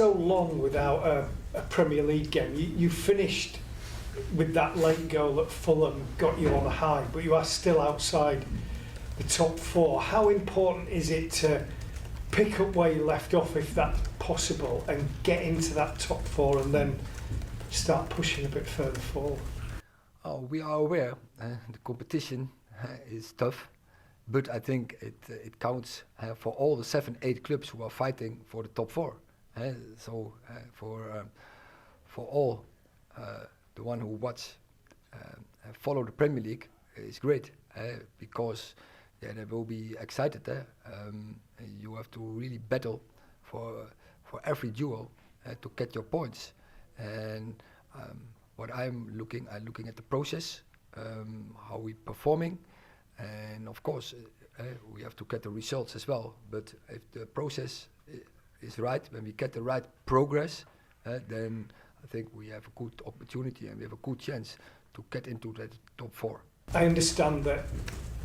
So long without a Premier League game. You finished with that late goal at Fulham, got you on a high, but you are still outside the top four. How important is it to pick up where you left off, if that's possible, and get into that top four and then start pushing a bit further forward? Oh, we are aware the competition is tough, but I think it counts for all the 7-8 clubs who are fighting for the top four. So for all the one who watch follow the Premier League is great because they will be excited. You have to really battle for every duel to get your points. And what I'm looking at the process, how we performing, and of course we have to get the results as well. But if the process is right, when we get the right progress, then I think we have a good opportunity and we have a good chance to get into that top four. I understand that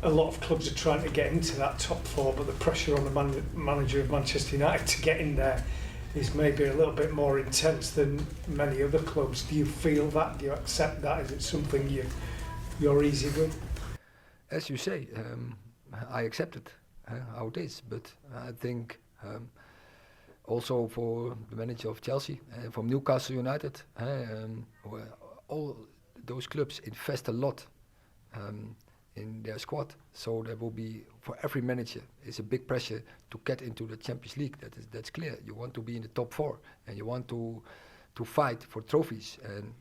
a lot of clubs are trying to get into that top four, but the pressure on the manager of Manchester United to get in there is maybe a little bit more intense than many other clubs. Do you feel that? Do you accept that? Is it something you're easy with? As you say, I accept it how it is, but I think also for the manager of Chelsea, from Newcastle United, where all those clubs invest a lot in their squad, so there will be, for every manager, is a big pressure to get into the Champions League. That's clear. You want to be in the top four, and you want to fight for trophies, and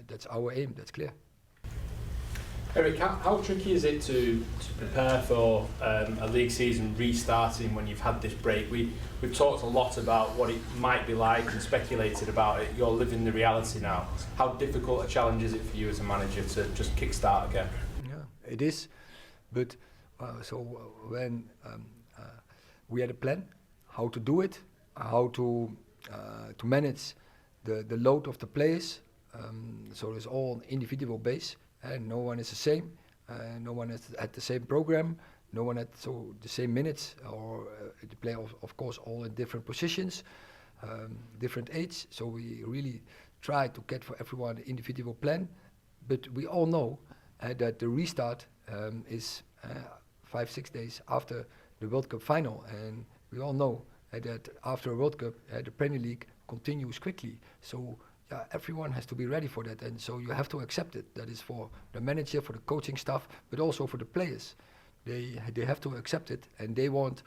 that's our aim. That's clear. Erik, how tricky is it to prepare for a league season restarting when you've had this break? We've talked a lot about what it might be like and speculated about it. You're living the reality now. How difficult a challenge is it for you as a manager to just kick-start again? Yeah, it is. But when we had a plan how to do it, how to manage the load of the players, so it's all on individual base. And no one is the same. No one has had the same program. No one had the same minutes, or the play of course all in different positions, different age. So we really try to get for everyone an individual plan. But we all know that the restart is 5-6 days after the World Cup final, and we all know that after a World Cup, the Premier League continues quickly. So. Everyone has to be ready for that, and so you have to accept it. That is for the manager, for the coaching staff, but also for the players. They have to accept it, and they want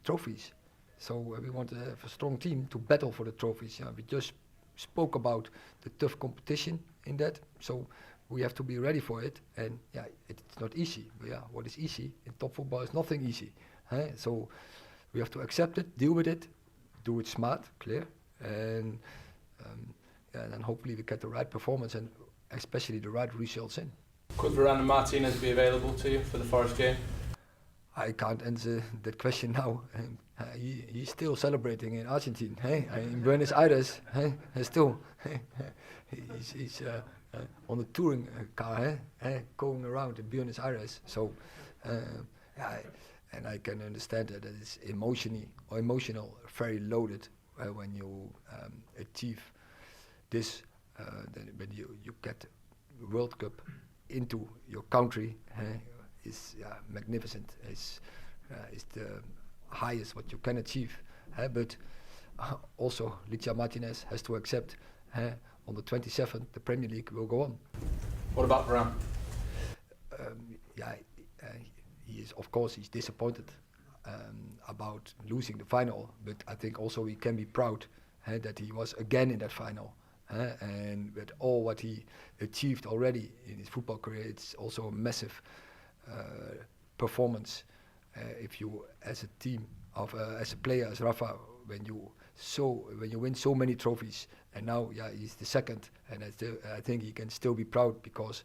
trophies. So we want to have a strong team to battle for the trophies. We just spoke about the tough competition in that, so we have to be ready for it. And it's not easy. But what is easy in top football is nothing easy. So we have to accept it, deal with it, do it smart, clear, and then hopefully we get the right performance and especially the right results in. Could Varane and Martinez be available to you for the Forest game? I can't answer that question now. He's still celebrating in Argentina, in Buenos Aires. Still, he's on a touring car, going around in Buenos Aires. So, and I can understand that it's emotional, very loaded. When you achieve this, then when you get World Cup into your country, is magnificent. It's the highest what you can achieve. But also, Licha Martinez has to accept on the 27th the Premier League will go on. What about Varane? He is, of course, he's disappointed about losing the final, but I think also he can be proud that he was again in that final, and with all what he achieved already in his football career, it's also a massive performance. If you, as a team, as a player, as Rafa, when you win so many trophies, and now he's the second, and I think he can still be proud because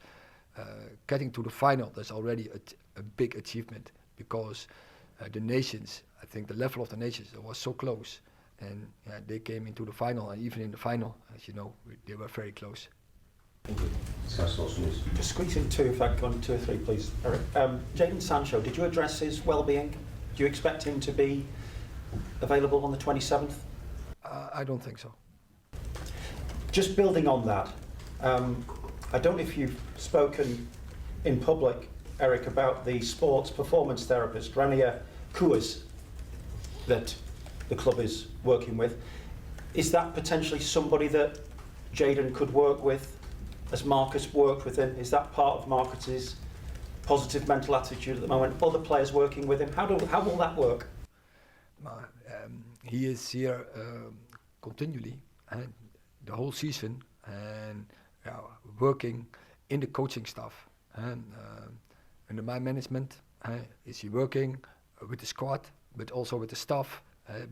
getting to the final, that's already a big achievement because. The nations, I think the level of the nations was so close, and they came into the final, and even in the final, as you know, they were very close. Just squeeze in two, if I can, 2 or 3, please, Erik. Jaden Sancho, did you address his well-being? Do you expect him to be available on the 27th? I don't think so. Just building on that, I don't know if you've spoken in public, Erik, about the sports performance therapist, Ramiro, that the club is working with. Is that potentially somebody that Jaden could work with, as Marcus worked with him? Is that part of Marcus's positive mental attitude at the moment? Other players working with him? How will that work? He is here continually and the whole season and working in the coaching staff and under my management. Is he working with the squad, but also with the staff,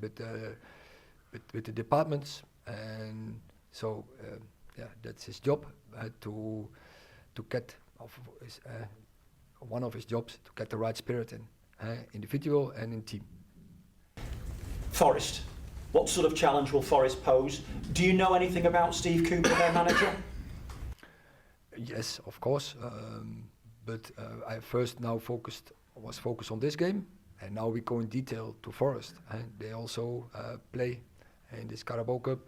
with the departments, and so that's his job to get one of his jobs to get the right spirit in individual and in team. Forest. What sort of challenge will Forest pose? Do you know anything about Steve Cooper, their manager? Yes, of course. But I first now was focused on this game, and now we go in detail to Forest. They also play in this Carabao Cup,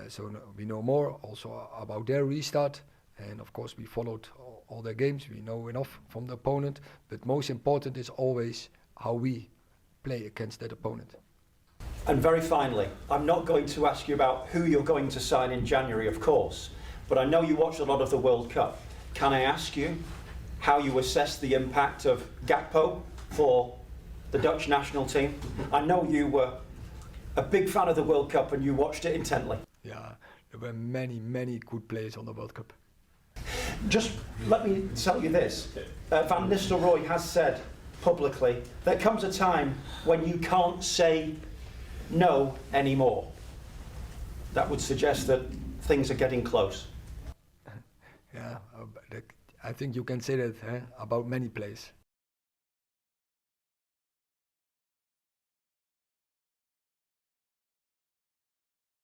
so we know more also about their restart. And of course, we followed all their games. We know enough from the opponent. But most important is always how we play against that opponent. And very finally, I'm not going to ask you about who you're going to sign in January, of course, but I know you watched a lot of the World Cup. Can I ask you how you assess the impact of Gakpo for the Dutch national team? I know you were a big fan of the World Cup and you watched it intently. Yeah, there were many good players on the World Cup. Just let me tell you this. Van Nistelrooy has said publicly, there comes a time when you can't say no anymore. That would suggest that things are getting close. Yeah, I think you can say that about many players.